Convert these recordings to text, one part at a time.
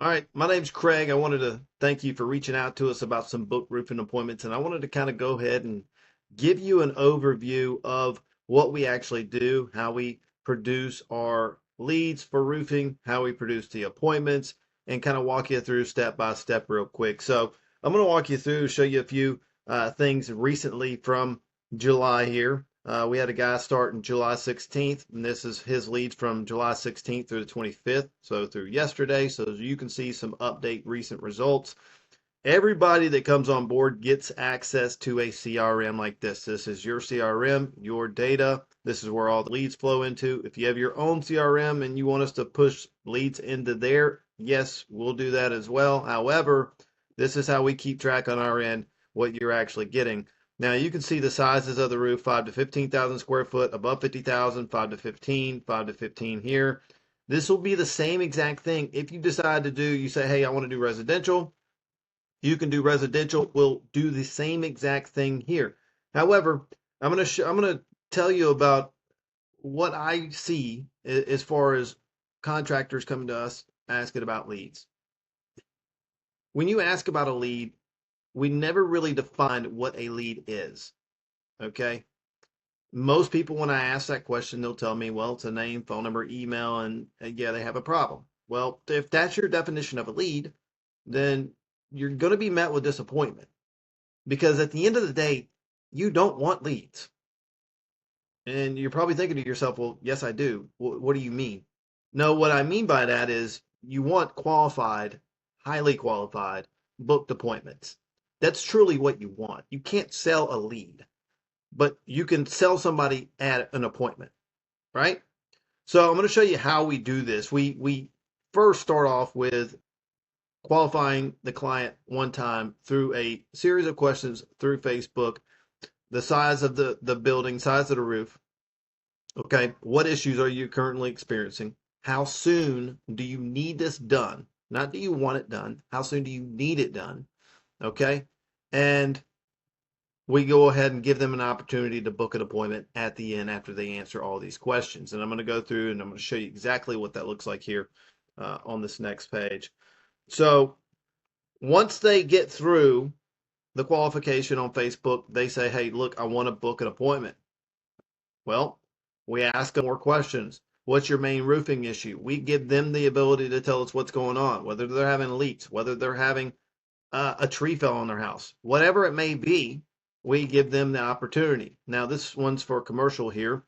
All right, my name's Craig. I wanted to thank you for reaching out to us about some book roofing appointments, and I wanted to kind of go ahead and give you an overview of what we actually do, how we produce our leads for roofing, how we produce the appointments, and kind of walk you through step by step real quick. So I'm going to walk you through, show you a few things recently from July here. We had a guy start in July 16th, and this is his leads from July 16th through the 25th, so through yesterday. So as you can see some update recent results. Everybody that comes on board gets access to a CRM like this. This is your CRM, your data. This is where all the leads flow into. If you have your own CRM and you want us to push leads into there, yes, we'll do that as well. However, this is how we keep track on our end what you're actually getting. Now you can see the sizes of the roof, 5 to 15,000 square foot, above 50,000, 5 to 15, 5 to 15 here. This will be the same exact thing. If you decide to do, you say, hey, I want to do residential, you can do residential. We'll do the same exact thing here. However, I'm gonna tell you about what I see as far as contractors coming to us asking about leads. When you ask about a lead, we never really defined what a lead is. Okay. Most people, when I ask that question, they'll tell me, well, it's a name, phone number, email, and yeah, they have a problem. Well, if that's your definition of a lead, then you're going to be met with disappointment because at the end of the day, you don't want leads. And you're probably thinking to yourself, well, yes, I do. What do you mean? No, what I mean by that is you want qualified, highly qualified, booked appointments. That's truly what you want. You can't sell a lead, but you can sell somebody at an appointment, right? So I'm going to show you how we do this. We first start off with qualifying the client one time through a series of questions through Facebook, the size of the building, size of the roof. Okay, what issues are you currently experiencing? How soon do you need this done? Not do you want it done? How soon do you need it done? Okay, and we go ahead and give them an opportunity to book an appointment at the end after they answer all these questions. And I'm going to go through and I'm going to show you exactly what that looks like here on this next page. So once they get through the qualification on Facebook, they say, hey, look, I want to book an appointment. Well, we ask them more questions. What's your main roofing issue? We give them the ability to tell us what's going on, whether they're having leaks, whether they're having a tree fell on their house, whatever it may be, we give them the opportunity. Now, this one's for commercial here.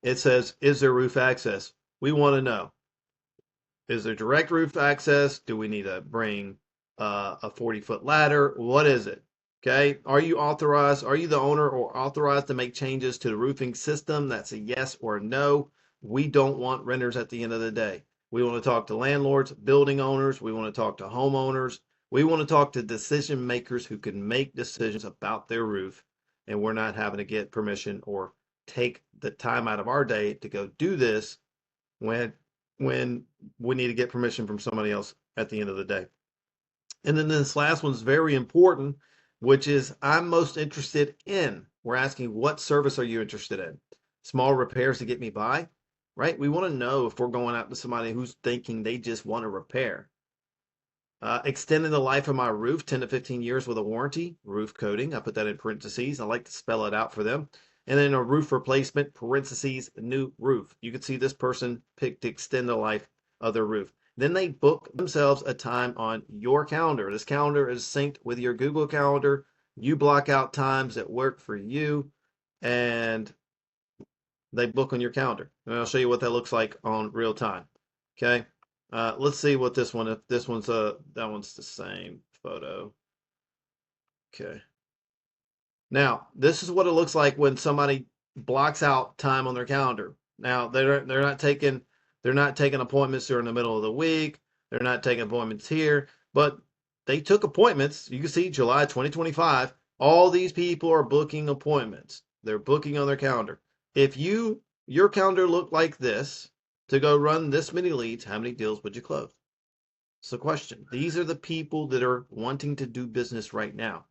It says, is there roof access? We want to know, is there direct roof access? Do we need to bring a 40-foot ladder? What is it? Okay. Are you authorized? Are you the owner or authorized to make changes to the roofing system? That's a yes or a no. We don't want renters at the end of the day. We want to talk to landlords, building owners. We want to talk to homeowners. We want to talk to decision makers who can make decisions about their roof. And we're not having to get permission or take the time out of our day to go do this when when we need to get permission from somebody else at the end of the day. And then this last one's very important, which is I'm most interested in. We're asking what service are you interested in? Small repairs to get me by, right? We want to know if we're going out to somebody who's thinking they just want to repair. Extending the life of my roof 10 to 15 years with a warranty, roof coating. I put that in parentheses. I like to spell it out for them. And then a roof replacement, parentheses, new roof. You can see this person picked to extend the life of their roof. Then they book themselves a time on your calendar. This calendar is synced with your Google Calendar. You block out times that work for you, and they book on your calendar. And I'll show you what that looks like on real time. Okay. Let's see what this one, if this one's that one's the same photo. Okay. Now, this is what it looks like when somebody blocks out time on their calendar. Now, they're not taking appointments during the middle of the week. They're not taking appointments here, but they took appointments. You can see July 2025. All these people are booking appointments. They're booking on their calendar. If your calendar looked like this to go run this many leads, how many deals would you close? It's the question. These are the people that are wanting to do business right now.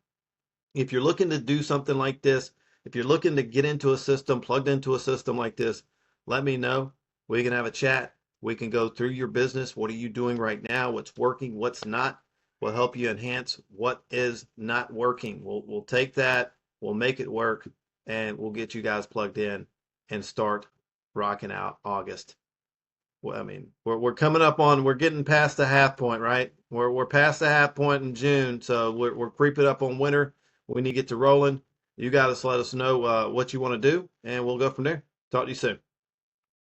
If you're looking to do something like this, if you're looking to get into a system, plugged into a system like this, let me know. We can have a chat. We can go through your business. What are you doing right now? What's working? What's not? We'll help you enhance what is not working. We'll take that, we'll make it work, and we'll get you guys plugged in and start rocking out August. Well, I mean, we're coming up on, we're getting past the half point, right? We're past the half point in June, so we're creeping up on winter. We need to get to rolling. You guys let us know what you want to do, and we'll go from there. Talk to you soon.